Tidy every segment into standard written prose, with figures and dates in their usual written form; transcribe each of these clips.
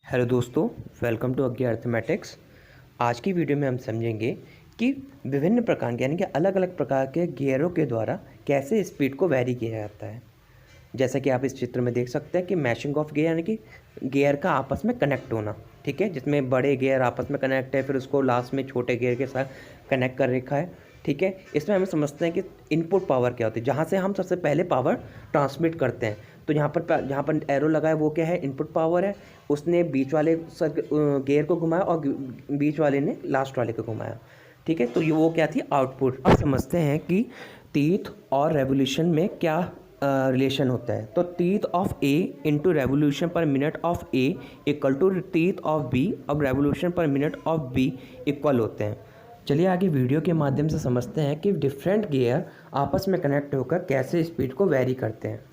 Hello दोस्तों, welcome to Agyeya arithmetics. आज की वीडियो में हम समझेंगे कि विभिन्न प्रकार के यानी कि अलग अलग प्रकार के गियरों के द्वारा कैसे स्पीड को वैरी किया जाता है। जैसा कि आप इस चित्र में देख सकते हैं कि मैशिंग ऑफ गियर यानी कि गियर का आपस में कनेक्ट होना, ठीक है, जिसमें बड़े गियर आपस में कनेक्ट है, फिर उसको लास्ट में छोटे गियर के साथ कनेक्ट कर रखा है, ठीक है। इसमें हमें समझते हैं कि इनपुट पावर क्या होती है, जहाँ से हम सबसे पहले पावर ट्रांसमिट करते हैं। तो जहाँ पर एरो लगा है वो क्या है, इनपुट पावर है। उसने बीच वाले गियर को घुमाया और बीच वाले ने लास्ट वाले को घुमाया, ठीक है। तो ये वो क्या थी, आउटपुट। अब समझते हैं कि टीथ और रेवोल्यूशन में क्या रिलेशन होता है। तो teeth of A into revolution per minute of A equal to teeth of B. अब revolution per minute of B equal होते हैं। चलिए आगे वीडियो के माध्यम से समझते हैं कि डिफरेंट गियर आपस में कनेक्ट होकर कैसे स्पीड को वेरी करते हैं।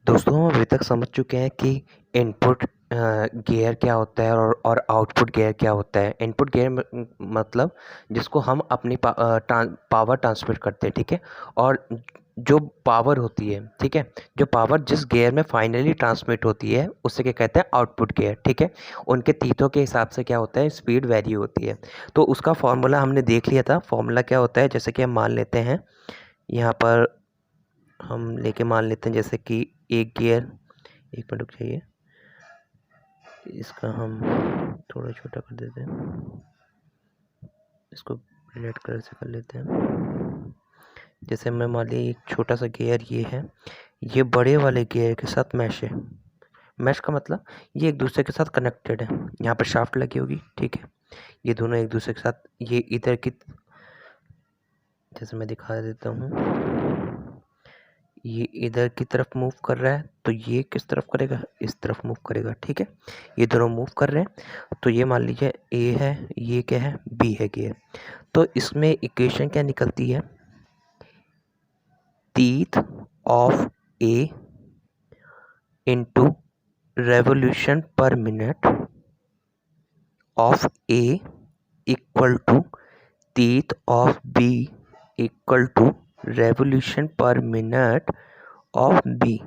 दोस्तों, हम अभी तक समझ चुके हैं कि इनपुट गियर क्या होता है और आउटपुट गियर क्या होता है। इनपुट गियर मतलब जिसको हम अपनी पावर ट्रांसमिट करते हैं, ठीक है। और जो पावर होती है, ठीक है, जो पावर जिस गियर में फाइनली ट्रांसमिट होती है उससे क्या कहते हैं, आउटपुट गियर, ठीक है। उनके तीतों के हिसाब से क्या होता है, स्पीड वेरी होती है। तो उसका फॉर्मूला हमने देख लिया था। फॉर्मूला क्या होता है, जैसे कि हम मान लेते हैं, यहाँ पर हम लेके मान लेते हैं जैसे कि एक गियर, एक मिनट रुक जाइए, इसका हम थोड़ा छोटा कर देते हैं, इसको रेड कलर से कर लेते हैं। जैसे मैं मान ली एक छोटा सा गियर ये है, ये बड़े वाले गियर के साथ मैश है। मैश का मतलब ये एक दूसरे के साथ कनेक्टेड है। यहाँ पर शाफ्ट लगी होगी, ठीक है। ये दोनों एक दूसरे के साथ, ये इधर की, जैसे मैं दिखा देता हूँ, ये इधर की तरफ मूव कर रहा है, तो ये किस तरफ करेगा, इस तरफ मूव करेगा, ठीक है। ये दोनों मूव कर रहे हैं। तो ये मान लीजिए ए है, ये क्या है, बी है गियर। तो इसमें इक्वेशन क्या निकलती है, teeth of A into revolution per minute of A equal to teeth of B equal to revolution per minute of B.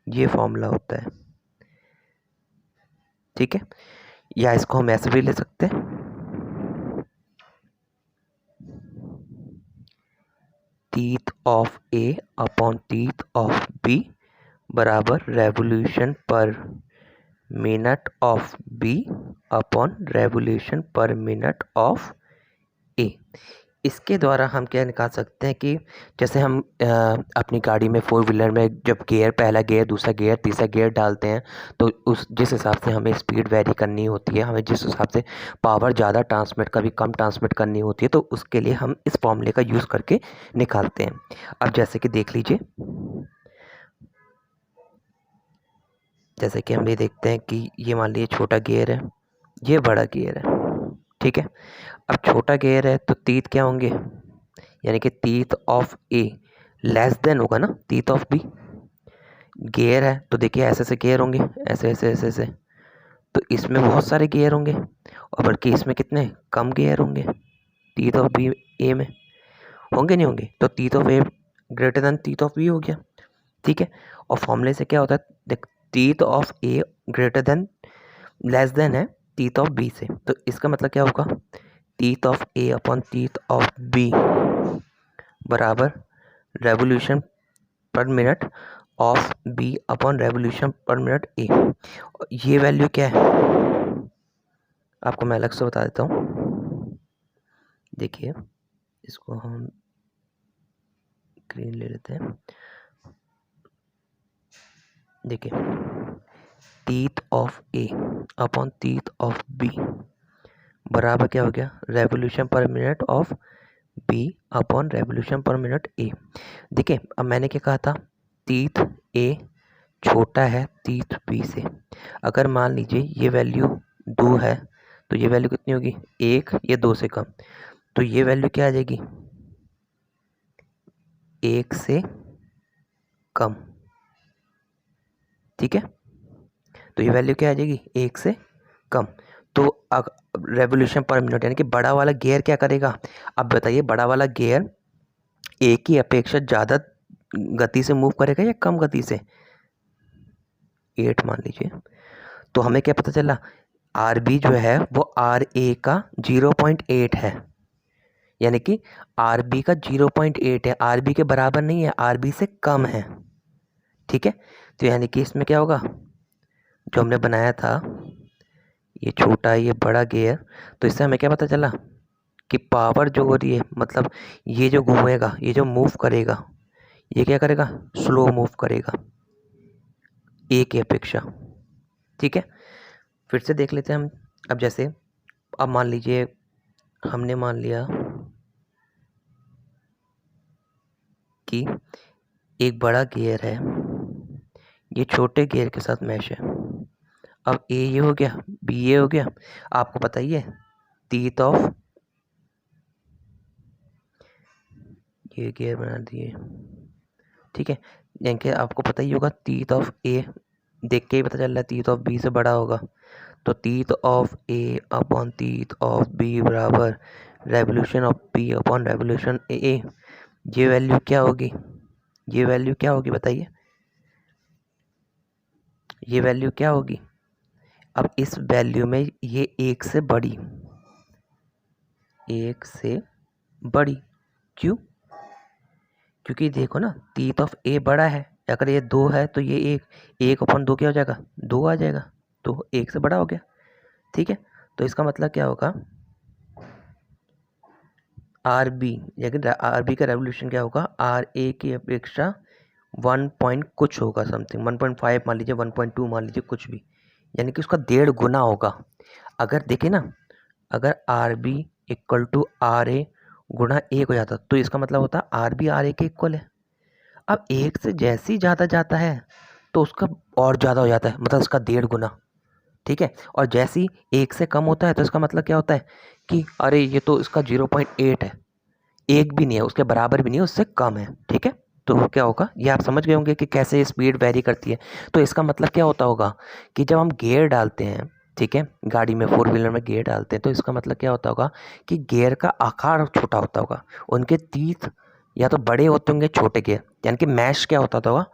ये फॉर्मूला होता है, ठीक है। या इसको हम ऐसे भी ले सकते हैं, teeth of A upon teeth of B बराबर revolution per minute of B upon revolution per minute of A. इसके द्वारा हम क्या निकाल सकते हैं कि जैसे हम अपनी गाड़ी में फोर व्हीलर में जब गियर, पहला गियर, दूसरा गियर, तीसरा गियर डालते हैं, तो उस जिस हिसाब से हमें स्पीड वेरी करनी होती है, हमें जिस हिसाब से पावर ज़्यादा ट्रांसमिट, कभी कम ट्रांसमिट करनी होती है, तो उसके लिए हम इस फॉर्मूले का यूज़ करके निकालते हैं। अब जैसे कि देख लीजिए, जैसे कि हम ये देखते हैं कि ये मान लीजिए छोटा गियर है, ये बड़ा गियर है, ठीक है। अब छोटा गियर है तो तीत क्या होंगे, यानी कि तीत ऑफ ए लेस देन होगा ना तीत ऑफ बी। गियर है तो देखिए ऐसे ऐसे गियर होंगे, ऐसे ऐसे ऐसे ऐसे। तो इसमें बहुत सारे गियर होंगे, और बल्कि इसमें कितने कम गियर होंगे तीत ऑफ बी ए में, होंगे नहीं होंगे। तो teeth of A greater than तीत ऑफ बी हो गया, ठीक है। और फॉर्मूले से क्या होता है, देख, तीत of A greater than, less than है तीत ऑफ बी से। तो इसका मतलब क्या होगा, teeth of A upon teeth of B बराबर revolution per minute of B upon revolution per minute A. ये वैल्यू क्या है आपको मैं अलग से बता देता हूँ। देखिए, इसको हम ग्रीन ले लेते हैं। देखिए, teeth of A upon teeth of B बराबर क्या हो गया, revolution per minute of B upon revolution per minute A. देखिए, अब मैंने क्या कहा था, तीथ ए छोटा है तीथ बी से। अगर मान लीजिए ये वैल्यू 2 है, तो ये वैल्यू कितनी होगी, 1, ये 2 से कम। तो ये वैल्यू क्या आ जाएगी, 1 से कम, ठीक है। तो ये वैल्यू क्या आ जाएगी, 1 से कम। तो रेवोल्यूशन पर मिनट यानी कि बड़ा वाला गियर क्या करेगा, अब बताइए, बड़ा वाला गियर ए की अपेक्षा ज़्यादा गति से मूव करेगा या कम गति से, 8 मान लीजिए। तो हमें क्या पता चला, आर बी जो है वो आर ए का 0.8 है, यानी कि आर बी का 0.8 है, आर बी के बराबर नहीं है, आर बी से कम है। ठीक है, तो यानी कि इसमें क्या होगा, जो हमने बनाया था ये छोटा ये बड़ा गियर, तो इससे हमें क्या पता चला कि पावर जो हो रही है, मतलब ये जो घूमेगा, ये जो मूव करेगा, ये क्या करेगा, स्लो मूव करेगा ए की अपेक्षा। ठीक है, फिर से देख लेते हैं हम। अब जैसे अब मान लीजिए हमने मान लिया कि एक बड़ा गियर है, ये छोटे गियर के साथ मैश है। अब ए ये हो गया, बी ये हो गया, आपको पता ही है तीत ऑफ, ये गियर बना दिए। ठीक है, यानी कि आपको पता ही होगा तीत ऑफ ए देख के ही पता चल रहा है तीत ऑफ बी से बड़ा होगा, तो teeth of A upon teeth of B बराबर revolution of B upon revolution A. ये वैल्यू क्या होगी, ये वैल्यू क्या होगी बताइए, ये वैल्यू क्या होगी। अब इस वैल्यू में ये एक से बड़ी, एक से बड़ी, क्यों, क्योंकि देखो ना तीत ऑफ ए बड़ा है, अगर ये 2 है तो ये एक अपॉन 2 क्या हो जाएगा, 2 आ जाएगा, तो एक से बड़ा हो गया। ठीक है, तो इसका मतलब क्या होगा, आर बी, लेकिन आर बी का रेवोल्यूशन क्या होगा, आर ए की अपेक्षा 1 पॉइंट कुछ होगा, समथिंग 1.5 मान लीजिए, 1.2 मान लीजिए, कुछ भी, यानी कि उसका 1.5 गुना होगा। अगर देखें ना, अगर R B equal to R A गुणा 1 हो जाता तो इसका मतलब होता आर बी आर ए के इक्वल है। अब 1 से जैसे ही ज़्यादा जाता है तो उसका और ज़्यादा हो जाता है, मतलब उसका 1.5 गुना। ठीक है, और जैसे ही 1 से कम होता है तो इसका मतलब क्या होता है कि अरे ये तो इसका 0.8 है, एक भी नहीं है, उसके बराबर भी नहीं है, उससे कम है। ठीक है, तो क्या होगा, ये आप समझ गए होंगे कि कैसे स्पीड वेरी करती है। तो इसका मतलब क्या होता होगा कि जब हम गियर डालते हैं, ठीक है, गाड़ी में 4 व्हीलर में गियर डालते हैं, तो इसका मतलब क्या होता होगा कि गियर का आकार छोटा होता होगा, उनके तीत या तो बड़े होते होंगे छोटे गियर, यानी कि मैश क्या होता होगा,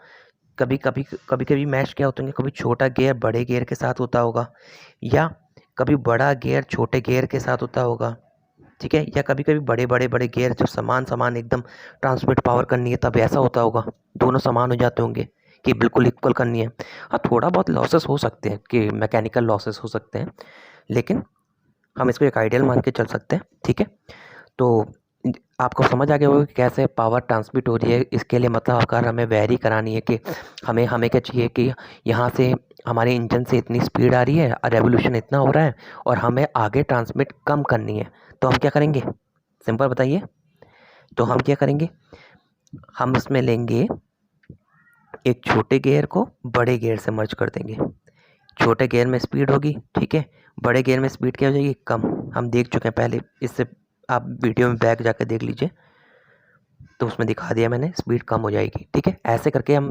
कभी कभी मैश क्या होते होंगे, कभी छोटा गियर बड़े गियर के साथ होता होगा, या कभी बड़ा गियर छोटे गियर के साथ होता होगा। ठीक है, या कभी कभी बड़े बड़े बड़े गियर जो समान समान एकदम ट्रांसमिट पावर करनी है तब ऐसा होता होगा, दोनों समान हो जाते होंगे कि बिल्कुल इक्वल करनी है। हाँ, थोड़ा बहुत लॉसेस हो सकते हैं कि मैकेनिकल लॉसेस हो सकते हैं, लेकिन हम इसको एक आइडियल मान के चल सकते हैं। ठीक है, तो आपको समझ आ गया होगा कि कैसे पावर ट्रांसमिट हो रही है। इसके लिए मतलब अगर हमें वेरी करानी है कि हमें हमें क्या चाहिए कि यहाँ से हमारे इंजन से इतनी स्पीड आ रही है और रेवोल्यूशन इतना हो रहा है और हमें आगे ट्रांसमिट कम करनी है, तो हम क्या करेंगे, सिंपल बताइए, तो हम क्या करेंगे, हम इसमें लेंगे एक छोटे गियर को बड़े गियर से मर्ज कर देंगे, छोटे गियर में स्पीड होगी, ठीक है, बड़े गियर में स्पीड क्या हो जाएगी, कम। हम देख चुके हैं पहले, इससे आप वीडियो में बैक जाकर देख लीजिए, तो उसमें दिखा दिया मैंने, स्पीड कम हो जाएगी। ठीक है, ऐसे करके हम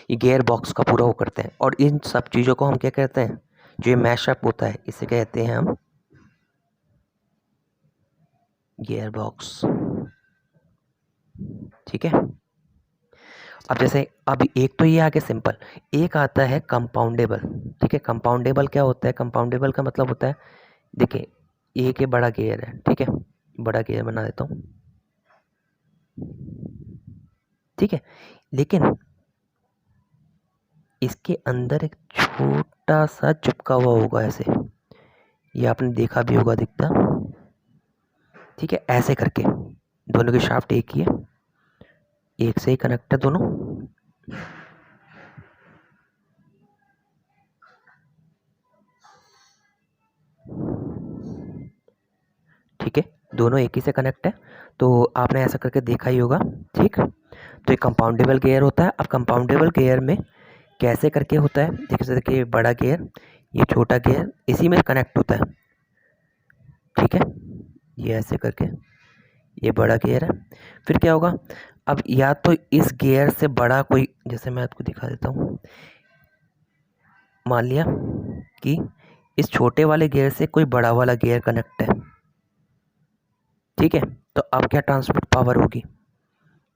ये गियर बॉक्स का पूरा वो करते हैं, और इन सब चीज़ों को हम क्या कहते हैं, जो ये मैशअप होता है इसे कहते हैं हम गियर बॉक्स। ठीक है, अब जैसे अब एक तो ये आ गया सिंपल, एक आता है कंपाउंडेबल। ठीक है, कंपाउंडेबल क्या होता है, कंपाउंडेबल का मतलब होता है, देखिए एक ये बड़ा गियर है, ठीक है, बड़ा गियर बना देता हूँ, ठीक है, लेकिन इसके अंदर एक छोटा सा चिपका हुआ होगा ऐसे, ये आपने देखा भी होगा दिखता। ठीक है, ऐसे करके दोनों की शाफ्ट एक ही है, एक से ही कनेक्ट है दोनों। ठीक है, दोनों एक ही से कनेक्ट है, तो आपने ऐसा करके देखा ही होगा। ठीक, तो एक कंपाउंडेबल गियर होता है। अब कंपाउंडेबल गियर में कैसे करके होता है, देखिए बड़ा गियर, ये छोटा गियर इसी में कनेक्ट होता है। ठीक है, ये ऐसे करके ये बड़ा गियर है, फिर क्या होगा, अब या तो इस गियर से बड़ा कोई, जैसे मैं आपको दिखा देता हूँ, मान लिया कि इस छोटे वाले गियर से कोई बड़ा वाला गियर कनेक्ट है। ठीक है, तो अब क्या ट्रांसमिट पावर होगी।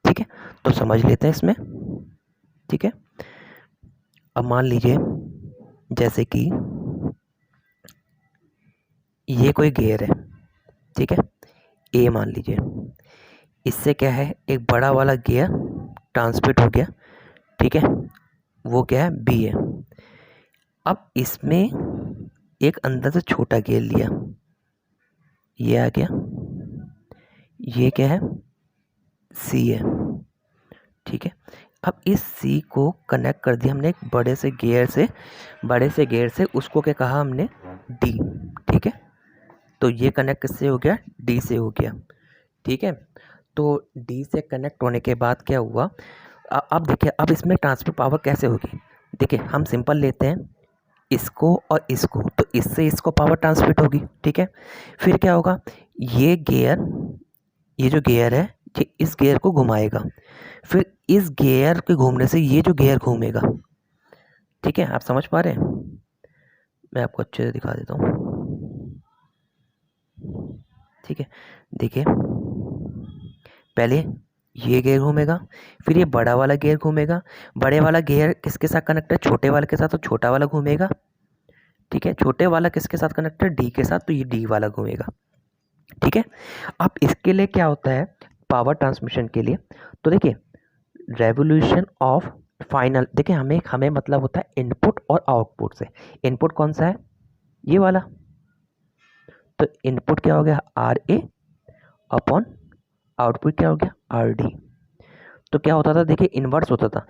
ठीक है, तो समझ लेते हैं इसमें। ठीक है, अब मान लीजिए जैसे कि ये कोई गियर है, ठीक है, ए मान लीजिए। इससे क्या है, एक बड़ा वाला गियर ट्रांसमिट हो गया, ठीक है, वो क्या है, बी है। अब इसमें एक अंदर से छोटा गियर लिया, ये आ गया, ये क्या है, सी है, ठीक है। अब इस सी को कनेक्ट कर दिया हमने एक बड़े से गियर से उसको क्या कहा हमने, डी, ठीक है। तो ये कनेक्ट किससे हो गया, डी से हो गया, ठीक है। तो डी से कनेक्ट होने के बाद क्या हुआ, अब देखिए, अब इसमें ट्रांसफर पावर कैसे होगी। देखिए हम सिंपल लेते हैं इसको और इसको, तो इससे इसको पावर ट्रांसमिट होगी, ठीक है। फिर क्या होगा, ये जो गियर है, ये इस गियर को घुमाएगा, फिर इस गियर के घूमने से ये जो गियर घूमेगा, ठीक है। आप समझ पा रहे हैं, मैं आपको अच्छे से दिखा देता हूँ, ठीक है। देखिए पहले ये गियर घूमेगा, फिर ये बड़ा वाला गियर घूमेगा, बड़े वाला गियर किसके साथ कनेक्ट है, छोटे वाले के साथ, तो छोटा वाला घूमेगा, ठीक है। छोटे वाला किसके साथ कनेक्ट है, डी के साथ, तो ये डी वाला घूमेगा, ठीक है। अब इसके लिए क्या होता है, पावर ट्रांसमिशन के लिए, तो देखिए रेवोल्यूशन ऑफ फाइनल, देखिए हमें मतलब होता है इनपुट और आउटपुट से। इनपुट कौन सा है, ये वाला, तो इनपुट क्या हो गया, आर ए अपॉन आउटपुट क्या हो गया, आर डी। तो क्या होता था, देखिए इन्वर्स होता था,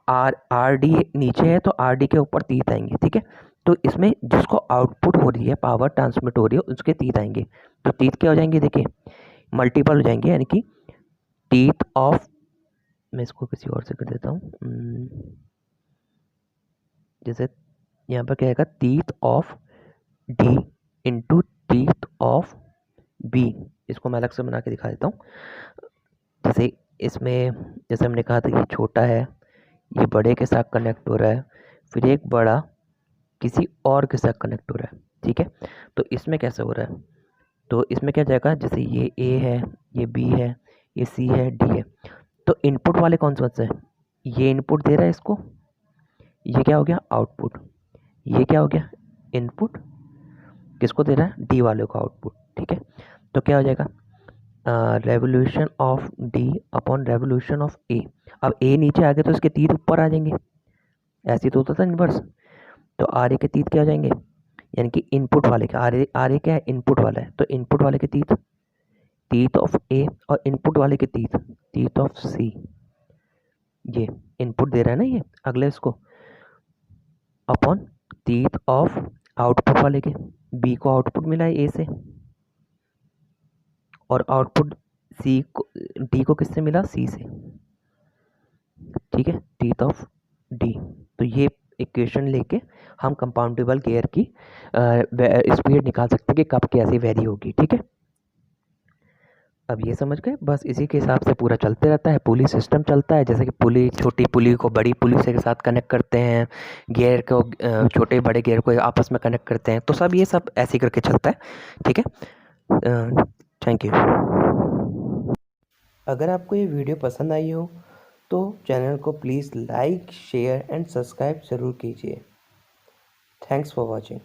आर डी नीचे है तो आर डी के ऊपर तीत आएंगे, ठीक है। तो इसमें जिसको आउटपुट हो रही है, पावर ट्रांसमिट हो रही है, उसके तीत आएंगे, तो तीत क्या हो जाएंगे, देखिए मल्टीपल हो जाएंगे, यानी कि टीथ ऑफ, मैं इसको किसी और से कर देता हूँ, जैसे यहाँ पर क्या आएगा, teeth of D into teeth of B. इसको मैं अलग से बना के दिखा देता हूँ। जैसे इसमें, जैसे हमने कहा था कि छोटा है, ये बड़े के साथ कनेक्ट हो रहा है, फिर एक बड़ा किसी और के साथ कनेक्ट हो रहा है, ठीक है। तो इसमें कैसे हो रहा है, तो इसमें क्या जाएगा, जैसे ये ए है, ये बी है, ये सी है, डी है, तो इनपुट वाले कौन से है, ये इनपुट दे रहा है इसको, ये क्या हो गया, आउटपुट, ये क्या हो गया, इनपुट, किसको दे रहा है, डी वाले को आउटपुट, ठीक है। तो क्या हो जाएगा, revolution of D upon revolution of A. अब ए नीचे आ गया तो इसके तीर ऊपर आ जाएंगे, ऐसे तो होता था इन्वर्स, तो आर ए के तीत क्या हो जाएंगे, यानी कि इनपुट वाले के, आर ए क्या है, इनपुट वाला है, तो इनपुट वाले के तीत ऑफ ए, और इनपुट वाले के तीत ऑफ सी। ये इनपुट दे रहा है ना ये अगले इसको, अपॉन तीत ऑफ आउटपुट वाले के, बी को आउटपुट मिला है ए से, और आउटपुट सी को, डी को किससे मिला, सी से, ठीक है, टीथ ऑफ डी। तो ये इक्वेशन लेके हम कंपाउंडेबल गियर की स्पीड निकाल सकते हैं कि कब कैसी वेरी होगी, ठीक है। अब ये समझ गए, बस इसी के हिसाब से पूरा चलते रहता है, पुली सिस्टम चलता है, जैसे कि पुली, छोटी पुली को बड़ी पुली से के साथ कनेक्ट करते हैं, गियर को छोटे बड़े गियर को आपस में कनेक्ट करते हैं, तो सब ये सब ऐसे करके चलता है, ठीक है। Thank you. अगर आपको ये वीडियो पसंद आई हो तो चैनल को please like, share and subscribe ज़रूर कीजिए। Thanks for watching.